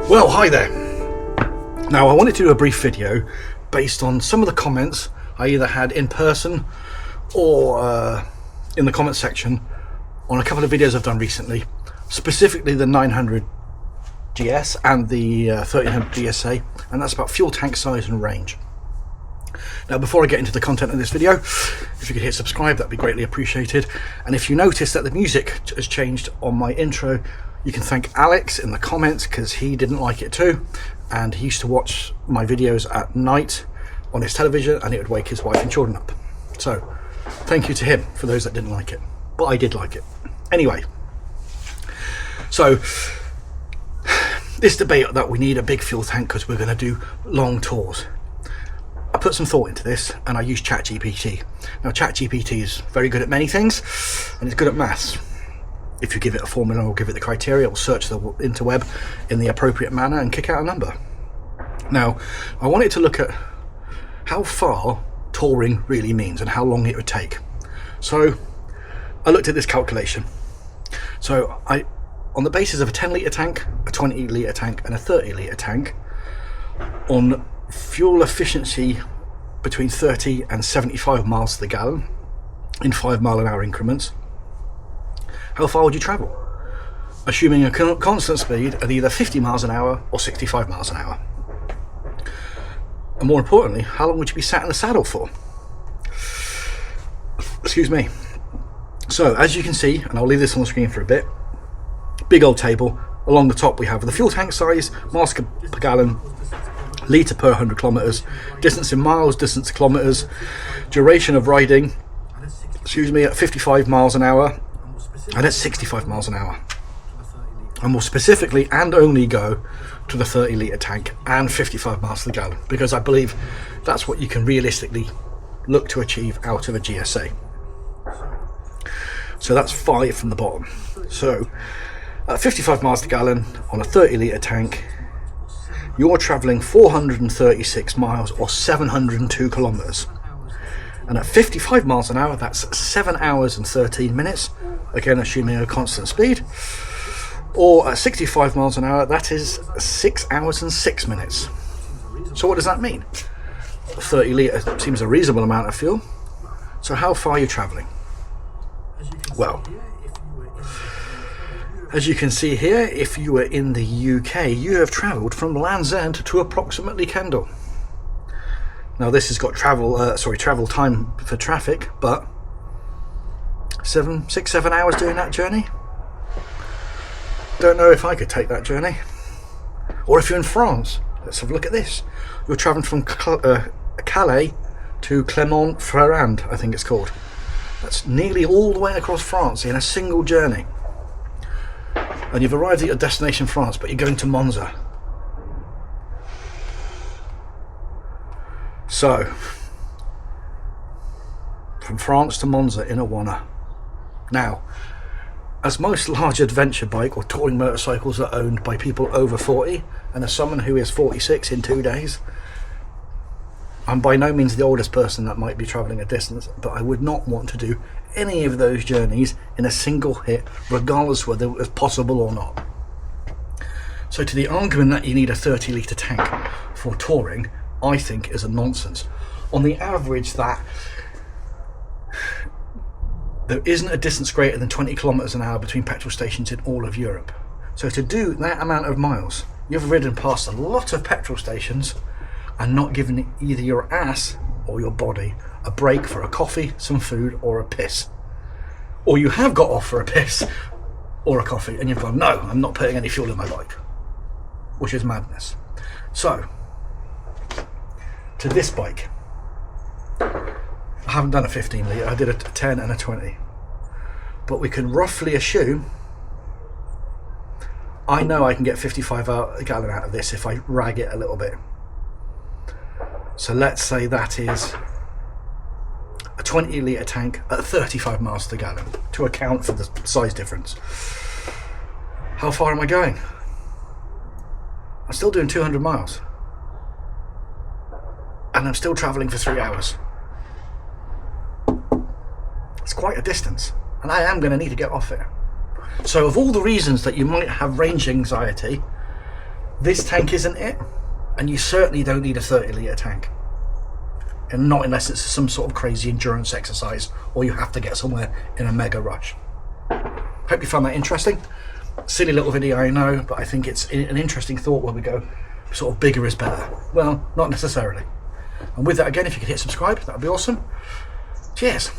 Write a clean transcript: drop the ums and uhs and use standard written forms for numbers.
Well, hi there. Now, I wanted to do a brief video based on some of the comments I either had in person or in the comment section on a couple of videos I've done recently, specifically the 900 GS and the 1300 GSA, and that's about fuel tank size and range. Now, before I get into the content of this video, if you could hit subscribe, that'd be greatly appreciated. And if you notice that the music has changed on my intro, you can thank Alex in the comments, because he didn't like it too, and he used to watch my videos at night on his television and it would wake his wife and children up. So thank you to him for those that didn't like it, but I did like it anyway. So this debate that we need a big fuel tank because we're going to do long tours, I put some thought into this and I used ChatGPT. Now, ChatGPT is very good at many things and it's good at maths. If you give it a formula or give it the criteria, it will search the interweb in the appropriate manner and kick out a number. Now, I wanted to look at how far touring really means and how long it would take. So I looked at this calculation. So on the basis of a 10 litre tank, a 20 litre tank and a 30 litre tank, on fuel efficiency between 30 and 75 miles to the gallon in 5 mile an hour increments, how far would you travel? Assuming a constant speed at either 50 miles an hour or 65 miles an hour. And more importantly, how long would you be sat in the saddle for? Excuse me. So as you can see, and I'll leave this on the screen for a bit, big old table. Along the top we have the fuel tank size, miles per gallon, litre per 100 kilometres, distance in miles, distance kilometres, duration of riding, at 55 miles an hour, and at 65 miles an hour. And we'll specifically and only go to the 30 litre tank and 55 miles to the gallon, because I believe that's what you can realistically look to achieve out of a GSA. So that's 5 from the bottom. So at 55 miles to the gallon on a 30 litre tank, you're travelling 436 miles or 702 kilometres. And at 55 miles an hour, that's 7 hours and 13 minutes, again assuming a constant speed. Or at 65 miles an hour, that is 6 hours and 6 minutes. So what does that mean? 30 litre seems a reasonable amount of fuel. So how far are you travelling? Well, as you can see here, if you were in the UK, you have travelled from Land's End to approximately Kendal. Now this has got travel time for traffic, but 6-7 hours doing that journey. Don't know if I could take that journey. Or if you're in France, let's have a look at this. You're travelling from Calais to Clermont-Ferrand, I think it's called. That's nearly all the way across France in a single journey. And you've arrived at your destination, France, but you're going to Monza. So, from France to Monza in a Wanner. Now, as most large adventure bike or touring motorcycles are owned by people over 40, and as someone who is 46 in 2 days, I'm by no means the oldest person that might be travelling a distance, but I would not want to do any of those journeys in a single hit, regardless whether it was possible or not. So to the argument that you need a 30 litre tank for touring, I think is a nonsense. On the average, that there isn't a distance greater than 20 kilometres an hour between petrol stations in all of Europe. So to do that amount of miles, you've ridden past a lot of petrol stations and not given either your ass or your body a break for a coffee, some food, or a piss. Or you have got off for a piss or a coffee and you've gone, no, I'm not putting any fuel in my bike, which is madness. So to this bike, I haven't done a 15 litre, I did a 10 and a 20, but we can roughly assume, I know I can get 55 a gallon out of this if I rag it a little bit. So let's say that is a 20 litre tank at 35 miles to the gallon to account for the size difference. How far am I going? I'm still doing 200 miles. And I'm still travelling for 3 hours. It's quite a distance, and I am going to need to get off it. So of all the reasons that you might have range anxiety, This tank isn't it, and you certainly don't need a 30-litre tank. And not unless it's some sort of crazy endurance exercise or you have to get somewhere in a mega rush. Hope you found that interesting. Silly little video, I know, but I think it's an interesting thought where we go sort of bigger is better. Well, not necessarily. And with that, again, if you could hit subscribe, that would be awesome. Cheers.